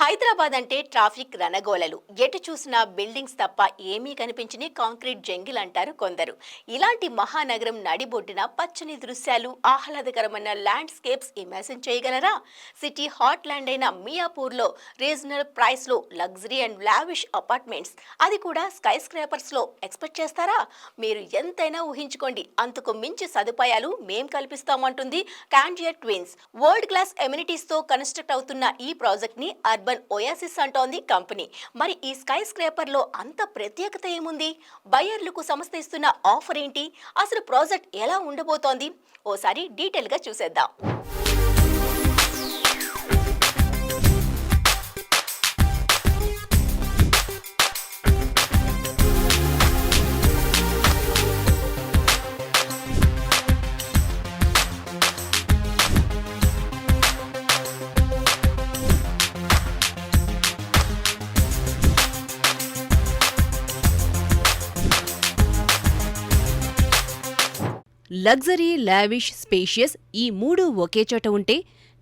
హైదరాబాద్ అంటే ట్రాఫిక్ రణగోలలు, ఎటు చూసినా బిల్డింగ్స్ తప్ప ఏమీ కనిపించని కాంక్రీట్ జంగిల్ అంటారు కొందరు. ఇలాంటి మహానగరం నడిబొడ్డున పచ్చని దృశ్యాలు, ఆహ్లాదకరమైన ల్యాండ్స్కేప్స్ ఇమాజిన్ చేయగలరా? సిటీ హాట్ ల్యాండ్ అయిన మియాపూర్లో రీజనల్ ప్రైస్లో లగ్జరీ అండ్ లావిష్ అపార్ట్మెంట్స్, అది కూడా స్కై స్క్రాపర్స్లో ఎక్స్పెక్ట్ చేస్తారా? మీరు ఎంతైనా ఊహించుకోండి, అంతకు మించి సదుపాయాలు మేం కల్పిస్తామంటుంది కాండియర్ ట్విన్స్. వరల్డ్ క్లాస్ ఎమ్యూనిటీస్తో కన్స్ట్రక్ట్ అవుతున్న ఈ ప్రాజెక్ట్ని అర్బన్ ఓయాసిస్ అంటోంది కంపెనీ. మరి ఈ స్కై స్క్రాపర్ లో అంత ప్రత్యేకత ఏముంది? బయర్లకు సంస్థ ఇస్తున్న ఆఫర్ ఏంటి? అసలు ప్రాజెక్ట్ ఎలా ఉండబోతోంది? ఓసారి డీటెయిల్ గా చూసేద్దాం. లగ్జరీ, లావిష్, స్పేషియస్ ఈ మూడు ఒకే చోట ఉంటే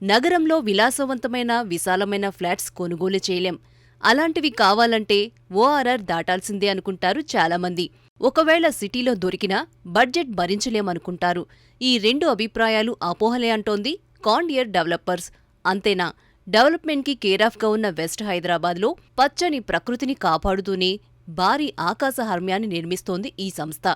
నగరంలో విలాసవంతమైన, విశాలమైన ఫ్లాట్స్ కొనుగోలు చేయలేం. అలాంటివి కావాలంటే ఓఆర్ఆర్ దాటాల్సిందే అనుకుంటారు చాలామంది. ఒకవేళ సిటీలో దొరికినా బడ్జెట్ భరించలేమనుకుంటారు. ఈ రెండు అభిప్రాయాలు అపోహలే అంటోంది కాండియర్ డెవలపర్స్. అంతేనా, డెవలప్మెంట్కి కేరాఫ్గా ఉన్న వెస్ట్ హైదరాబాద్లో పచ్చని ప్రకృతిని కాపాడుతూనే భారీ ఆకాశ హర్మ్యాన్ని నిర్మిస్తోంది ఈ సంస్థ.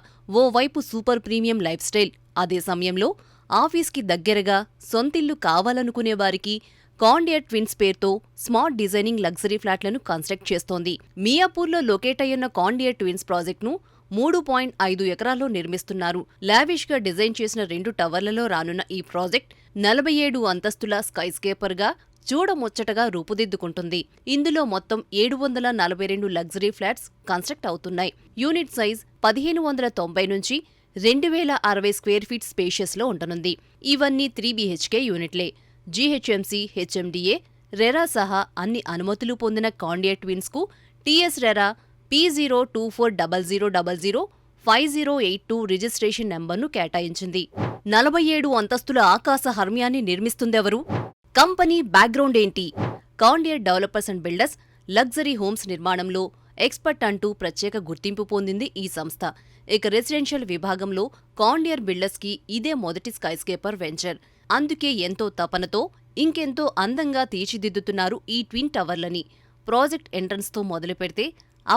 ఓవైపు సూపర్ ప్రీమియం లైఫ్ స్టైల్, అదే సమయంలో ఆఫీస్కి దగ్గరగా సొంతిల్లు కావాలనుకునేవారికి కాండియర్ ట్విన్స్ పేరుతో స్మార్ట్ డిజైనింగ్ లగ్జరీ ఫ్లాట్లను కన్స్ట్రక్ట్ చేస్తోంది. మియాపూర్లో లొకేట్ అయ్యున్న కాండియర్ ట్విన్స్ ప్రాజెక్టును 3.5 ఎకరాల్లో నిర్మిస్తున్నారు. లావిష్గా డిజైన్ చేసిన 2 టవర్లలో రానున్న ఈ ప్రాజెక్ట్ 47 అంతస్తుల స్కైస్కేపర్గా చూడముచ్చటగా రూపుదిద్దుకుంటుంది. ఇందులో మొత్తం 742 లగ్జరీ ఫ్లాట్స్ కన్స్ట్రక్ట్ అవుతున్నాయి. యూనిట్ సైజ్ 1590 నుంచి 2060 స్క్వేర్ ఫీట్ స్పేషియస్లో ఉండనుంది. ఇవన్నీ 3 BHK యూనిట్లే. జీహెచ్ఎంసీ, హెచ్ఎండిఏ, రెరా సహా అన్ని అనుమతులు పొందిన కాండియర్ ట్విన్స్కు టీఎస్ రెరా P02400005082 రిజిస్ట్రేషన్ నెంబర్ను కేటాయించింది. 47 అంతస్తుల ఆకాశ హర్మ్యాన్ని నిర్మిస్తుందెవరు? కంపెనీ బ్యాక్గ్రౌండ్ ఏంటి? Candeur developers and builders luxury homes నిర్మాణంలో ఎక్స్పర్ట్ అంటూ ప్రత్యేక గుర్తింపు పొందింది ఈ సంస్థ. ఇక రెసిడెన్షియల్ విభాగంలో కాండియర్ బిల్డర్స్కి ఇదే మొదటి స్కైస్కేపర్ వెంచర్. అందుకే ఎంతో తపనతో, ఇంకెంతో అందంగా తీర్చిదిద్దుతున్నారు ఈ ట్విన్ టవర్లని. ప్రాజెక్ట్ ఎంట్రన్స్తో మొదలు పెడితే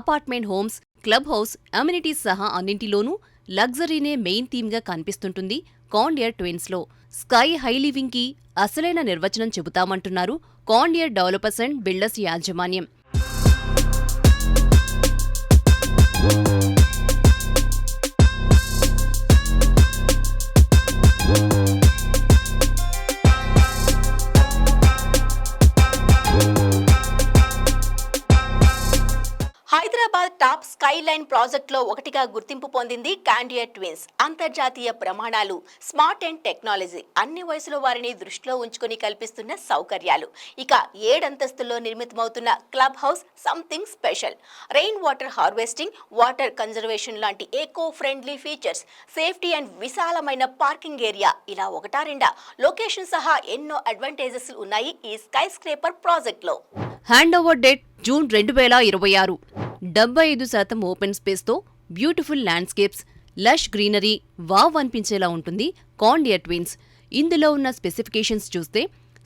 apartment homes, club house, amenities సహా అన్నింటిలోనూ లగ్జరీనే మెయిన్ థీమ్గా కనిపిస్తుంటుంది కాండియర్ ట్విన్స్లో. స్కై హై లివింగ్కి అసలైన నిర్వచనం చెబుతామంటున్నారు కాండియర్ డెవలపర్స్ అండ్ బిల్డర్స్ యాజమాన్యం. హైదరాబాద్ టాప్ స్కై లైన్ ప్రాజెక్టులో ఒకటిగా గుర్తింపు పొందింది కాండియర్ ట్విన్స్. అంతర్జాతీయ ప్రమాణాలు, స్మార్ట్ అండ్ టెక్నాలజీ, అన్ని వయసుల వారిని దృష్టిలో ఉంచుకుని కల్పిస్తున్న సౌకర్యాలు. ఇక 7 అంతస్తుల్లో నిర్మితమవుతున్న club house something special. Rain water harvesting, water conservation లాంటి eco friendly features, safety and విశాలమైన పార్కింగ్ ఏరియా, ఇలా ఒకటా రెండా లొకేషన్ సహా ఎన్నో అడ్వాంటేజెస్ ఉన్నాయి ఈ స్కై స్క్రేపర్ ప్రాజెక్ట్లో. Hand over date June 2026. 75% open స్పేస్తో beautiful landscapes, lush greenery, wow అనిపించేలా ఉంటుంది కాండియర్ ట్విన్స్. ఇందులో ఉన్న స్పెసిఫికేషన్స్ చూస్తే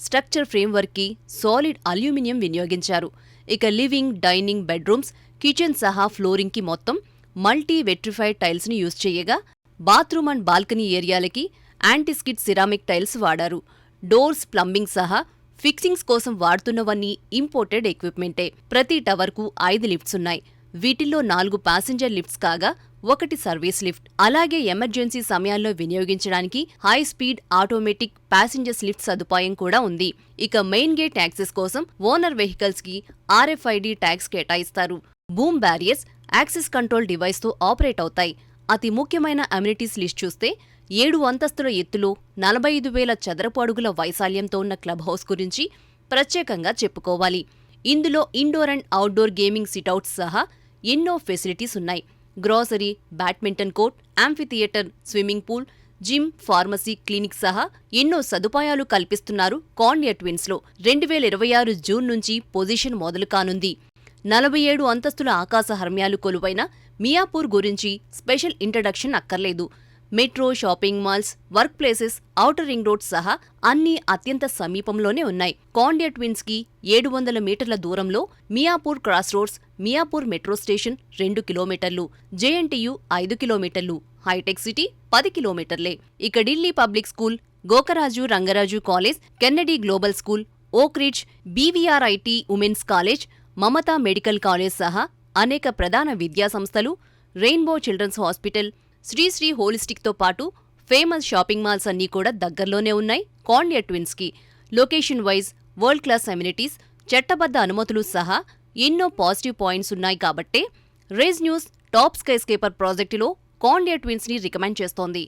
స్ట్రక్చర్ ఫ్రేమ్వర్క్కి సాలిడ్ అల్యూమినియం వినియోగించారు. ఇక లివింగ్, డైనింగ్, బెడ్రూమ్స్, కిచెన్ సహా ఫ్లోరింగ్కి మొత్తం మల్టీ వెట్రిఫైడ్ టైల్స్ని యూజ్ చేయగా, బాత్రూమ్ అండ్ బాల్కనీ ఏరియాలకి యాంటీస్కిడ్ సిరామిక్ టైల్స్ వాడారు. డోర్స్, ప్లంబింగ్ సహా ఫిక్సింగ్స్ కోసం వాడుతున్నవన్నీ ఇంపోర్టెడ్ ఎక్విప్మెంటే. ప్రతి టవర్కు 5 లిఫ్ట్స్ ఉన్నాయి. వీటిల్లో 4 ప్యాసింజర్ లిఫ్ట్స్ కాగా 1 సర్వీస్ లిఫ్ట్. అలాగే ఎమర్జెన్సీ సమయాల్లో వినియోగించడానికి high speed automatic passengers lift సదుపాయం కూడా ఉంది. ఇక మెయిన్ గేట్ యాక్సెస్ కోసం ఓనర్ వెహికల్స్కి RFID ట్యాగ్స్ కేటాయిస్తారు. బూమ్ బ్యారియర్స్ యాక్సెస్ కంట్రోల్ డివైస్తో ఆపరేట్ అవుతాయి. అతి ముఖ్యమైన అమ్యూనిటీస్ లిస్ట్ చూస్తే 7 అంతస్తుల ఎత్తులో 45,000 చదరపు అడుగుల వైశాల్యంతో ఉన్న క్లబ్ హౌస్ గురించి ప్రత్యేకంగా చెప్పుకోవాలి. ఇందులో indoor and outdoor gaming sit outs సహా ఎన్నో ఫెసిలిటీస్ ఉన్నాయి. Grocery, badminton court, amphitheatre, swimming pool, gym, pharmacy, clinic సహా ఎన్నో సదుపాయాలు కల్పిస్తున్నారు కార్నియా ట్విన్స్లో. 2026 జూన్ నుంచి పొజిషన్ మొదలు కానుంది. 47 అంతస్తుల ఆకాశ హర్మ్యాలు కొలువైన మియాపూర్ గురించి స్పెషల్ ఇంట్రడక్షన్ అక్కర్లేదు. Metro, shopping malls, work places, outer ring road సహా అన్నీ అత్యంత సమీపంలోనే ఉన్నాయి. కార్నియా ట్విన్స్ కి 700 మీటర్ల దూరంలో Miyapur cross roads, Miyapur metro station 2 కిలోమీటర్లు, జేఎన్టీయు 5 కిలోమీటర్లు, హైటెక్ సిటీ 10 కిలోమీటర్లే. ఇక Delhi public school, Gokaraju Rangaraju college, Kennedy global school, oak ridge, BVRIT women's college, Mamata medical college సహా అనేక ప్రధాన విద్యాసంస్థలు, రెయిన్బో చిల్డ్రన్స్ హాస్పిటల్, శ్రీశ్రీ హోలిస్టిక్తో పాటు ఫేమస్ షాపింగ్ మాల్స్ అన్నీ కూడా దగ్గర్లోనే ఉన్నాయి కార్నియా ట్విన్స్కి. Location wise world class amenities, చట్టబద్ధ అనుమతులు సహా ఎన్నో పాజిటివ్ పాయింట్స్ ఉన్నాయి కాబట్టే Raj news top sky scraper ప్రాజెక్టులో కార్నియా ట్విన్స్ని రికమెండ్ చేస్తోంది.